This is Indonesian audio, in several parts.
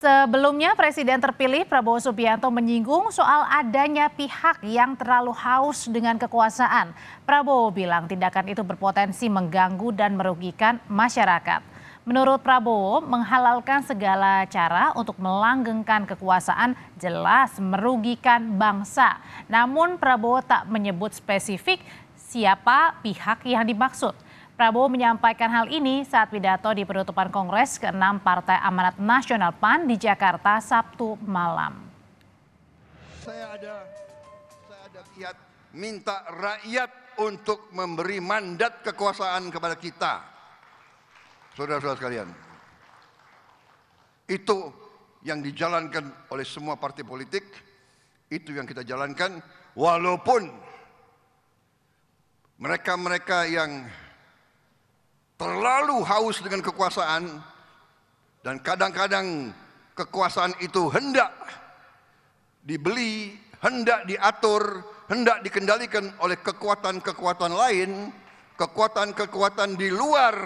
Sebelumnya, Presiden terpilih Prabowo Subianto menyinggung soal adanya pihak yang terlalu haus dengan kekuasaan. Prabowo bilang tindakan itu berpotensi mengganggu dan merugikan masyarakat. Menurut Prabowo, menghalalkan segala cara untuk melanggengkan kekuasaan jelas merugikan bangsa. Namun Prabowo tak menyebut spesifik siapa pihak yang dimaksud. Prabowo menyampaikan hal ini saat pidato di penutupan Kongres ke-6 Partai Amanat Nasional PAN di Jakarta Sabtu malam. Saya ada niat minta rakyat untuk memberi mandat kekuasaan kepada kita. Saudara-saudara sekalian, itu yang dijalankan oleh semua partai politik, itu yang kita jalankan, walaupun mereka-mereka yang terlalu haus dengan kekuasaan dan kadang-kadang kekuasaan itu hendak dibeli, hendak diatur, hendak dikendalikan oleh kekuatan-kekuatan lain, kekuatan-kekuatan di luar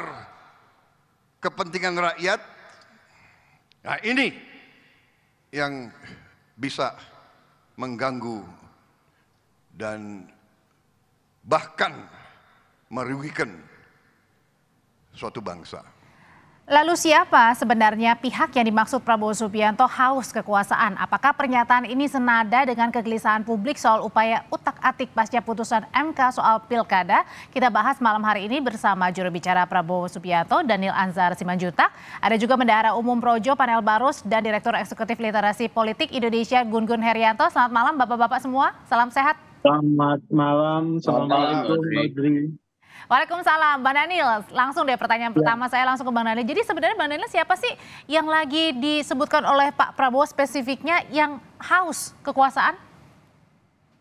kepentingan rakyat. Nah, ini yang bisa mengganggu dan bahkan merugikan suatu bangsa. Lalu siapa sebenarnya pihak yang dimaksud Prabowo Subianto haus kekuasaan? Apakah pernyataan ini senada dengan kegelisahan publik soal upaya utak-atik pasca putusan MK soal pilkada? Kita bahas malam hari ini bersama juru bicara Prabowo Subianto, Daniel Anzar Simanjuntak. Ada juga Bendahara Umum Projo Panel Barus dan Direktur Eksekutif Literasi Politik Indonesia Gun-Gun Herianto. Selamat malam Bapak-Bapak semua, salam sehat. Selamat malam, Assalamualaikum Audrey. Waalaikumsalam, Bang Daniel. Langsung deh pertanyaan pertama saya langsung ke Bang Daniel. Jadi sebenarnya Bang Daniel siapa sih yang lagi disebutkan oleh Pak Prabowo spesifiknya yang haus kekuasaan?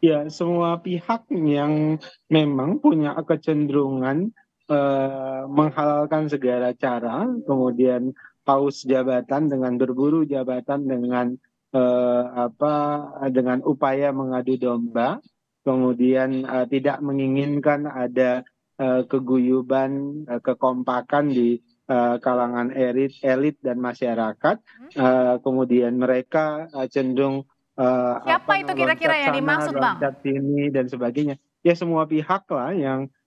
Ya, semua pihak yang memang punya kecenderungan menghalalkan segala cara, kemudian haus jabatan dengan berburu jabatan dengan dengan upaya mengadu domba, kemudian tidak menginginkan ada keguyuban, kekompakan di kalangan elit dan masyarakat. Kemudian mereka cenderung siapa itu kira-kira yang dimaksud, Bang? Loncat sini dan sebagainya. Ya semua pihak lah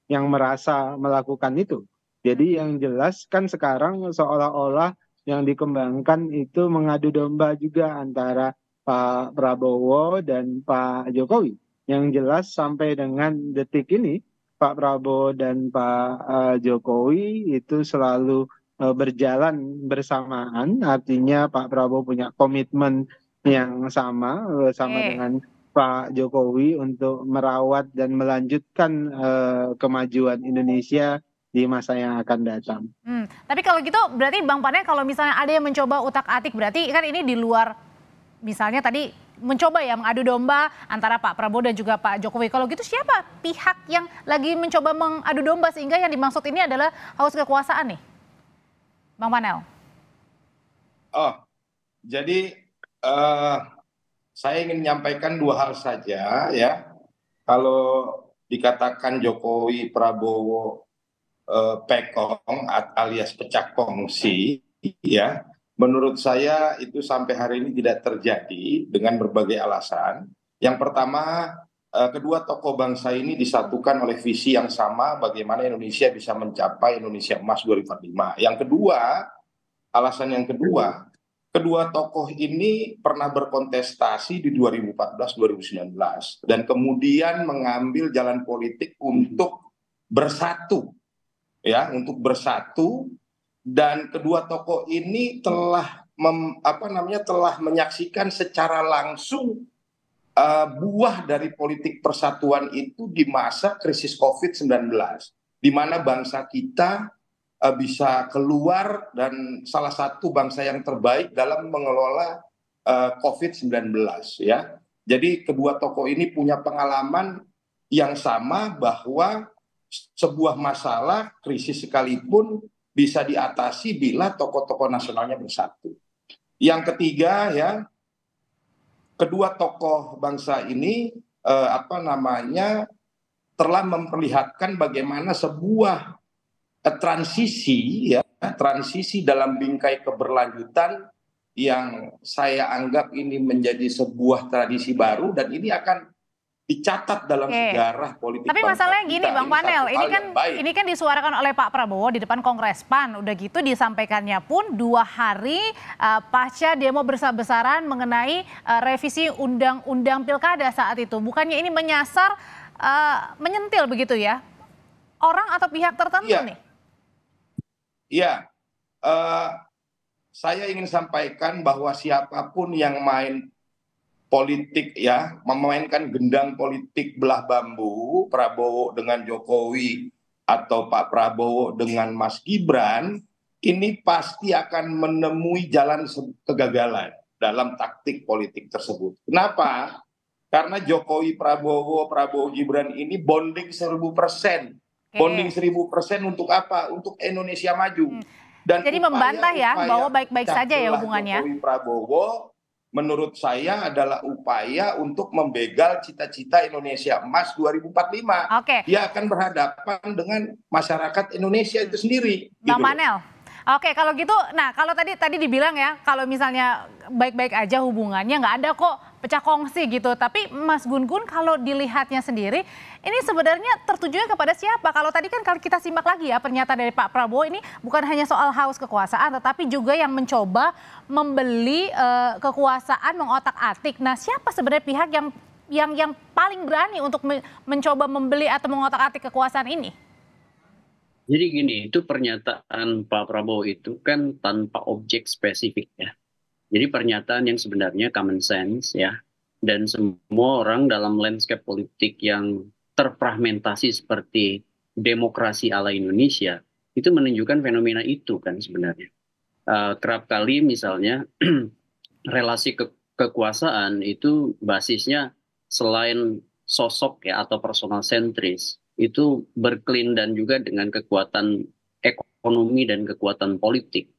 yang merasa melakukan itu. Jadi yang jelas kan sekarang seolah-olah yang dikembangkan itu mengadu domba juga antara Pak Prabowo dan Pak Jokowi. Yang jelas sampai dengan detik ini Pak Prabowo dan Pak Jokowi itu selalu berjalan bersamaan, artinya Pak Prabowo punya komitmen yang sama dengan Pak Jokowi untuk merawat dan melanjutkan kemajuan Indonesia di masa yang akan datang. Tapi kalau gitu berarti Bang Panel kalau misalnya ada yang mencoba utak-atik berarti kan ini di luar misalnya tadi mencoba ya mengadu domba antara Pak Prabowo dan juga Pak Jokowi. Kalau gitu siapa pihak yang lagi mencoba mengadu domba sehingga yang dimaksud ini adalah haus kekuasaan nih? Bang Panel. Oh, jadi saya ingin menyampaikan dua hal saja ya. Kalau dikatakan Jokowi Prabowo pekong alias pecah kongsi ya. Menurut saya itu sampai hari ini tidak terjadi dengan berbagai alasan. Yang pertama, kedua tokoh bangsa ini disatukan oleh visi yang sama bagaimana Indonesia bisa mencapai Indonesia Emas 2045. Yang kedua, alasan yang kedua, kedua tokoh ini pernah berkontestasi di 2014-2019 dan kemudian mengambil jalan politik untuk bersatu, ya, untuk bersatu. Dan kedua tokoh ini telah menyaksikan secara langsung buah dari politik persatuan itu di masa krisis COVID-19, di mana bangsa kita bisa keluar dan salah satu bangsa yang terbaik dalam mengelola COVID-19 ya. Jadi kedua tokoh ini punya pengalaman yang sama bahwa sebuah masalah krisis sekalipun bisa diatasi bila tokoh-tokoh nasionalnya bersatu. Yang ketiga ya, kedua tokoh bangsa ini telah memperlihatkan bagaimana sebuah transisi dalam bingkai keberlanjutan yang saya anggap ini menjadi sebuah tradisi baru dan ini akan dicatat dalam sejarah politik. Tapi masalahnya gini Bang Panel, ini kan disuarakan oleh Pak Prabowo di depan Kongres PAN, udah gitu disampaikannya pun 2 hari pasca demo besar-besaran mengenai revisi undang-undang pilkada saat itu. Bukannya ini menyasar, menyentil begitu ya, orang atau pihak tertentu nih? Iya, saya ingin sampaikan bahwa siapapun yang main politik ya, memainkan gendang politik belah bambu, Prabowo dengan Jokowi atau Pak Prabowo dengan Mas Gibran, ini pasti akan menemui jalan kegagalan dalam taktik politik tersebut. Kenapa? Karena Jokowi Prabowo Gibran ini bonding 1000%. Bonding 1000% untuk apa? Untuk Indonesia maju. Dan jadi membantah ya bahwa baik-baik saja ya hubungannya. Jokowi Prabowo menurut saya adalah upaya untuk membegal cita-cita Indonesia Emas 2045. Dia akan berhadapan dengan masyarakat Indonesia itu sendiri. Bang Panel. Oke, kalau gitu, nah kalau tadi dibilang ya, kalau misalnya baik-baik aja hubungannya, nggak ada kok pecah kongsi gitu. Tapi Mas Gun-Gun kalau dilihatnya sendiri, ini sebenarnya tertujunya kepada siapa? Kalau tadi kan kalau kita simak lagi ya pernyataan dari Pak Prabowo ini bukan hanya soal haus kekuasaan, tetapi juga yang mencoba membeli kekuasaan, mengotak-atik. Nah, siapa sebenarnya pihak yang paling berani untuk mencoba membeli atau mengotak-atik kekuasaan ini? Jadi gini, itu pernyataan Pak Prabowo itu kan tanpa objek spesifik ya. Jadi pernyataan yang sebenarnya common sense ya. Dan semua orang dalam landscape politik yang terfragmentasi seperti demokrasi ala Indonesia, itu menunjukkan fenomena itu kan sebenarnya. Kerap kali misalnya relasi kekuasaan itu basisnya selain sosok ya atau personal sentris, itu berkelindan juga dengan kekuatan ekonomi dan kekuatan politik.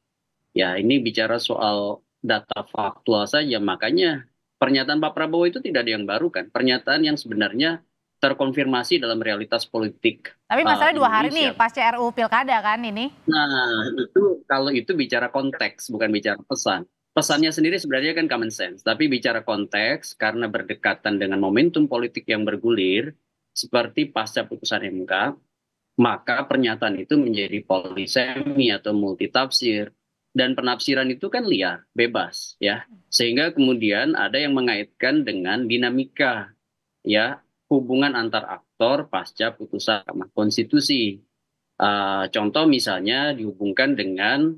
Ya, ini bicara soal data faktual saja, makanya pernyataan Pak Prabowo itu tidak ada yang baru kan. Pernyataan yang sebenarnya terkonfirmasi dalam realitas politik. Tapi masalahnya 2 hari nih pasca RUU Pilkada kan ini. Nah, itu kalau itu bicara konteks, bukan bicara pesan. Pesannya sendiri sebenarnya kan common sense, tapi bicara konteks karena berdekatan dengan momentum politik yang bergulir, seperti pasca putusan MK, maka pernyataan itu menjadi polisemi atau multitafsir. Dan penafsiran itu kan liar, bebas ya. Sehingga kemudian ada yang mengaitkan dengan dinamika ya hubungan antar aktor pasca putusan Mahkamah Konstitusi. Contoh misalnya dihubungkan dengan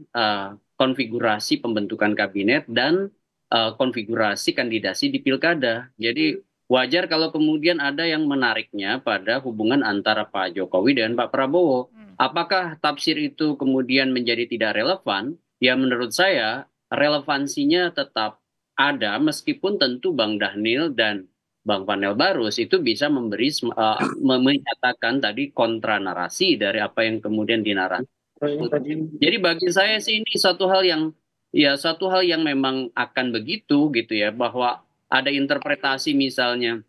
konfigurasi pembentukan kabinet dan konfigurasi kandidasi di pilkada. Jadi wajar kalau kemudian ada yang menariknya pada hubungan antara Pak Jokowi dan Pak Prabowo. Apakah tafsir itu kemudian menjadi tidak relevan? Ya menurut saya relevansinya tetap ada meskipun tentu Bang Dhanil dan Bang Panel Barus itu bisa menyatakan tadi kontra narasi dari apa yang kemudian dinarasi. Jadi bagi saya sih ini satu hal yang memang akan begitu gitu ya, bahwa ada interpretasi misalnya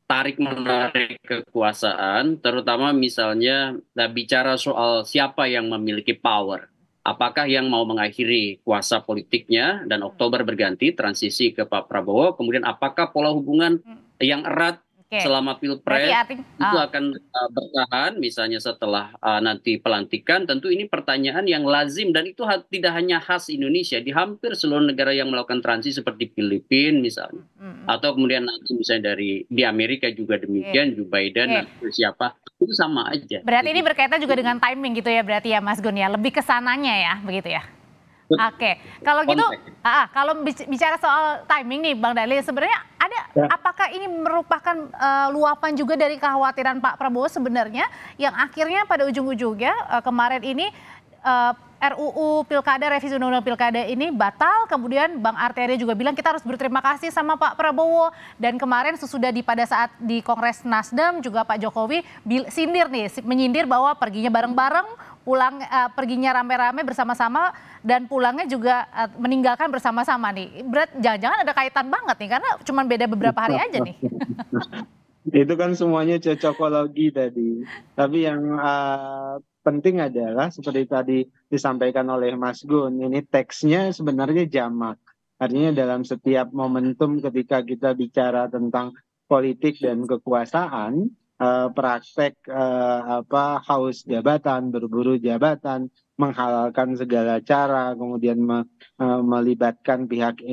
tarik menarik kekuasaan, terutama misalnya bicara soal siapa yang memiliki power. Apakah yang mau mengakhiri kuasa politiknya dan Oktober berganti transisi ke Pak Prabowo, kemudian apakah pola hubungan yang erat selama Pilpres itu akan bertahan misalnya setelah nanti pelantikan. Tentu ini pertanyaan yang lazim dan itu tidak hanya khas Indonesia, di hampir seluruh negara yang melakukan transisi seperti Filipina misalnya, atau kemudian nanti misalnya di Amerika juga demikian, Joe Biden atau siapa, itu sama aja. Berarti ini berkaitan juga dengan timing gitu ya, berarti ya Mas Gun ya, lebih ke sananya ya begitu ya. Oke, kalau gitu, kalau bicara soal timing nih Bang Dhanil, sebenarnya apakah ini merupakan luapan juga dari kekhawatiran Pak Prabowo sebenarnya yang akhirnya pada ujung-ujungnya kemarin ini RUU Pilkada, revisi Undang-Undang Pilkada ini batal, kemudian Bang Arteria juga bilang kita harus berterima kasih sama Pak Prabowo, dan kemarin sesudah pada saat di Kongres Nasdem juga Pak Jokowi menyindir bahwa perginya bareng-bareng, perginya rame-rame bersama-sama dan pulangnya juga meninggalkan bersama-sama nih. Jangan-jangan ada kaitan banget nih karena cuma beda beberapa hari aja nih. Itu kan semuanya cocokologi tadi. Tapi yang penting adalah seperti tadi disampaikan oleh Mas Gun, ini teksnya sebenarnya jamak. Artinya dalam setiap momentum ketika kita bicara tentang politik dan kekuasaan, praktek haus jabatan, berburu jabatan, menghalalkan segala cara, kemudian melibatkan pihak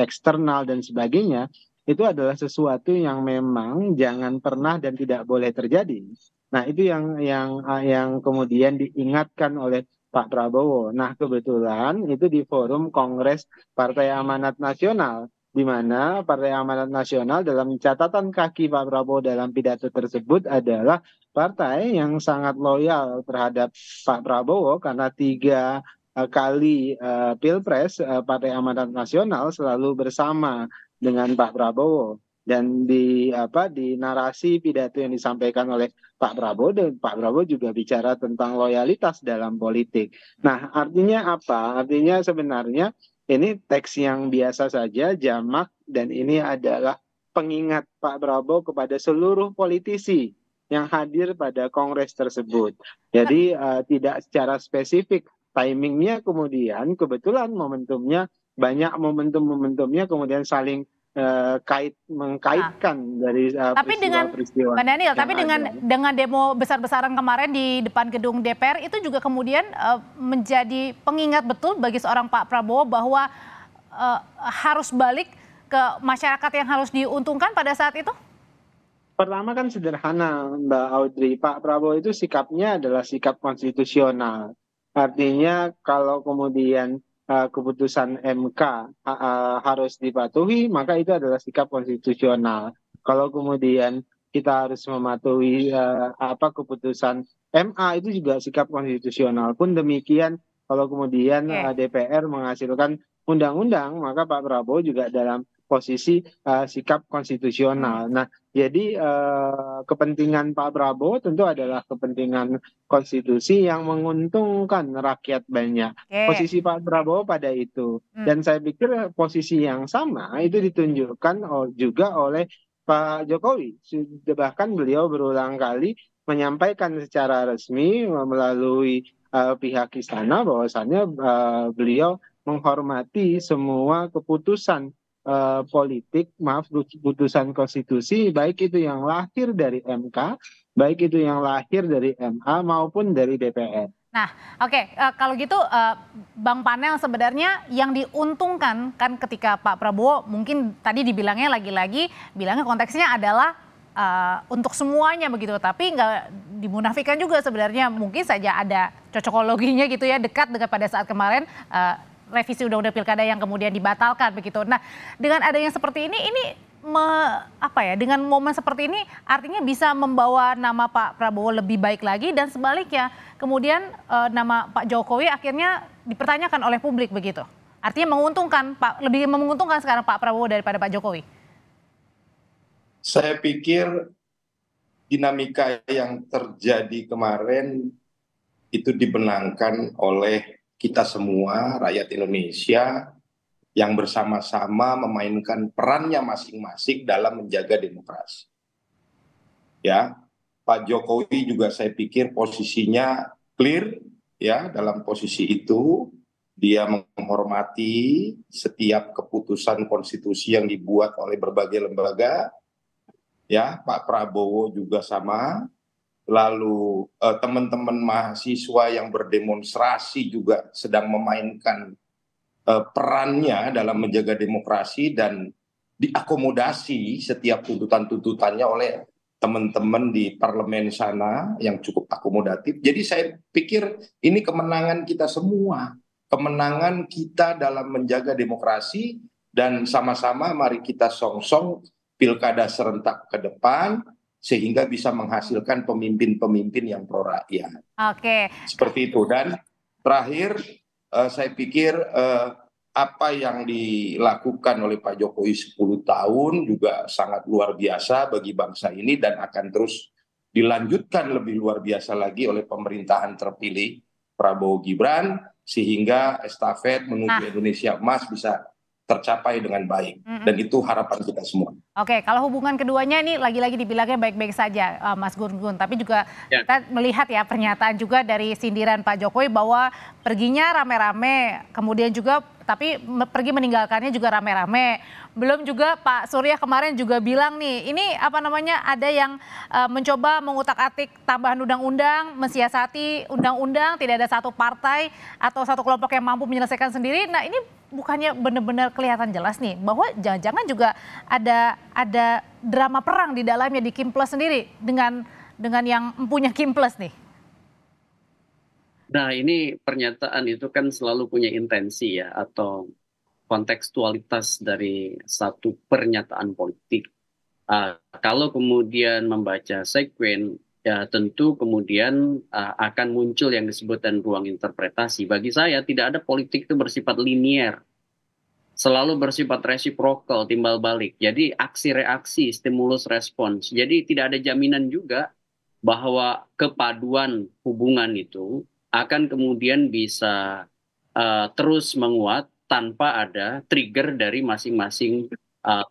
eksternal dan sebagainya, itu adalah sesuatu yang memang jangan pernah dan tidak boleh terjadi. Nah, itu yang kemudian diingatkan oleh Pak Prabowo. Nah, kebetulan itu di forum Kongres Partai Amanat Nasional, di mana Partai Amanat Nasional dalam catatan kaki Pak Prabowo dalam pidato tersebut adalah partai yang sangat loyal terhadap Pak Prabowo karena 3 kali Pilpres Partai Amanat Nasional selalu bersama dengan Pak Prabowo. Dan di narasi pidato yang disampaikan oleh Pak Prabowo, dan Pak Prabowo juga bicara tentang loyalitas dalam politik. Nah, artinya apa? Artinya sebenarnya ini teks yang biasa saja, jamak, dan ini adalah pengingat Pak Prabowo kepada seluruh politisi yang hadir pada kongres tersebut. Jadi tidak secara spesifik timingnya, kemudian kebetulan momentumnya banyak, momentumnya kemudian saling mengkaitkan dari Tapi dengan peristiwa-peristiwa Mbak Daniel, yang tapi ada. dengan demo besar-besaran kemarin di depan gedung DPR itu juga kemudian menjadi pengingat betul bagi seorang Pak Prabowo bahwa harus balik ke masyarakat yang harus diuntungkan pada saat itu? Pertama kan sederhana, Mbak Audrey. Pak Prabowo itu sikapnya adalah sikap konstitusional. Artinya kalau kemudian keputusan MK harus dipatuhi, maka itu adalah sikap konstitusional. Kalau kemudian kita harus mematuhi keputusan MA, itu juga sikap konstitusional. Pun demikian, kalau kemudian DPR menghasilkan undang-undang, maka Pak Prabowo juga dalam posisi sikap konstitusional. Nah, jadi kepentingan Pak Prabowo tentu adalah kepentingan konstitusi yang menguntungkan rakyat banyak. Posisi Pak Prabowo pada itu. Dan saya pikir posisi yang sama itu ditunjukkan juga oleh Pak Jokowi. Bahkan beliau berulang kali menyampaikan secara resmi melalui pihak istana bahwasannya beliau menghormati semua keputusan politik, putusan konstitusi, baik itu yang lahir dari MK, baik itu yang lahir dari MA maupun dari DPR. Nah, oke, kalau gitu Bang Panel, sebenarnya yang diuntungkan kan ketika Pak Prabowo mungkin tadi dibilangnya lagi-lagi bilangnya konteksnya adalah untuk semuanya begitu, tapi nggak dimunafikan juga sebenarnya, mungkin saja ada cocokologinya gitu ya, dekat dengan pada saat kemarin revisi undang-undang pilkada yang kemudian dibatalkan begitu. Nah, dengan adanya seperti ini dengan momen seperti ini artinya bisa membawa nama Pak Prabowo lebih baik lagi, dan sebaliknya kemudian nama Pak Jokowi akhirnya dipertanyakan oleh publik begitu. Artinya lebih menguntungkan sekarang Pak Prabowo daripada Pak Jokowi. Saya pikir dinamika yang terjadi kemarin itu dibenangkan oleh kita semua, rakyat Indonesia, yang bersama-sama memainkan perannya masing-masing dalam menjaga demokrasi. Ya, Pak Jokowi juga saya pikir posisinya clear, ya, dalam posisi itu dia menghormati setiap keputusan konstitusi yang dibuat oleh berbagai lembaga. Ya, Pak Prabowo juga sama. Lalu teman-teman mahasiswa yang berdemonstrasi juga sedang memainkan perannya dalam menjaga demokrasi dan diakomodasi setiap tuntutan-tuntutannya oleh teman-teman di parlemen sana yang cukup akomodatif. Jadi saya pikir ini kemenangan kita semua, kemenangan kita dalam menjaga demokrasi, dan sama-sama mari kita song-song pilkada serentak ke depan sehingga bisa menghasilkan pemimpin-pemimpin yang pro rakyat. Oke. Seperti itu. Dan terakhir saya pikir apa yang dilakukan oleh Pak Jokowi 10 tahun juga sangat luar biasa bagi bangsa ini, dan akan terus dilanjutkan lebih luar biasa lagi oleh pemerintahan terpilih Prabowo Gibran, sehingga estafet menuju Indonesia Emas bisa tercapai dengan baik. Dan itu harapan kita semua. Oke, kalau hubungan keduanya ini lagi-lagi dibilangnya baik-baik saja, Mas Gun-Gun. Tapi juga kita melihat ya pernyataan juga dari sindiran Pak Jokowi bahwa perginya rame-rame, kemudian juga tapi pergi meninggalkannya juga rame-rame. Belum juga Pak Surya kemarin juga bilang nih, ini apa namanya ada yang mencoba mengutak-atik tambahan undang-undang, mensiasati undang-undang, tidak ada satu partai atau satu kelompok yang mampu menyelesaikan sendiri. Nah ini bukannya benar-benar kelihatan jelas nih bahwa jangan-jangan juga ada drama perang di dalamnya di Kim Plus sendiri dengan yang punya Kim Plus nih. Nah ini pernyataan itu kan selalu punya intensi ya atau kontekstualitas dari satu pernyataan politik. Kalau kemudian membaca sekuen, ya tentu kemudian akan muncul yang disebutkan ruang interpretasi. Bagi saya tidak ada politik itu bersifat linier. Selalu bersifat reciprocal, timbal balik. Jadi aksi-reaksi, stimulus respons. Jadi tidak ada jaminan juga bahwa kepaduan hubungan itu akan kemudian bisa terus menguat tanpa ada trigger dari masing-masing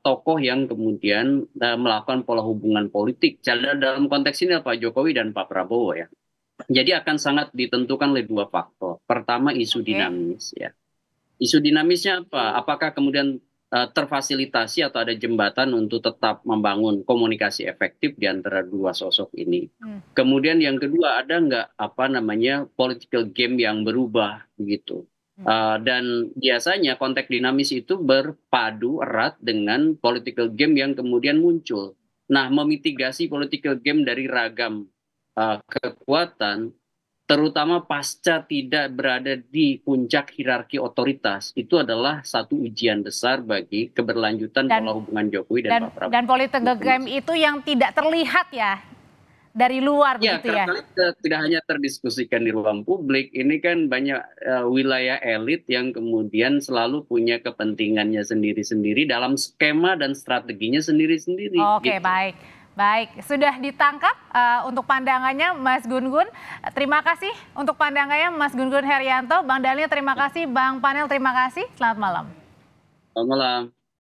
tokoh yang kemudian melakukan pola hubungan politik. Dalam konteks ini Pak Jokowi dan Pak Prabowo ya. Jadi akan sangat ditentukan oleh dua faktor. Pertama isu dinamis ya. Isu dinamisnya apa? Apakah kemudian terfasilitasi atau ada jembatan untuk tetap membangun komunikasi efektif di antara dua sosok ini. Kemudian yang kedua ada nggak political game yang berubah begitu. Dan biasanya konteks dinamis itu berpadu erat dengan political game yang kemudian muncul. Nah, memitigasi political game dari ragam kekuatan, terutama pasca tidak berada di puncak hierarki otoritas, itu adalah satu ujian besar bagi keberlanjutan pola hubungan Jokowi dan Pak Prabowo. Dan political game itu yang tidak terlihat ya dari luar begitu ya. Tidak hanya terdiskusikan di ruang publik, ini kan banyak wilayah elit yang kemudian selalu punya kepentingannya sendiri-sendiri dalam skema dan strateginya sendiri-sendiri. Oke, gitu. Baik, sudah ditangkap untuk pandangannya Mas Gun-Gun. Terima kasih untuk pandangannya Mas Gun-Gun Herianto. Bang Daniel terima kasih, Bang Panel terima kasih. Selamat malam. Selamat malam.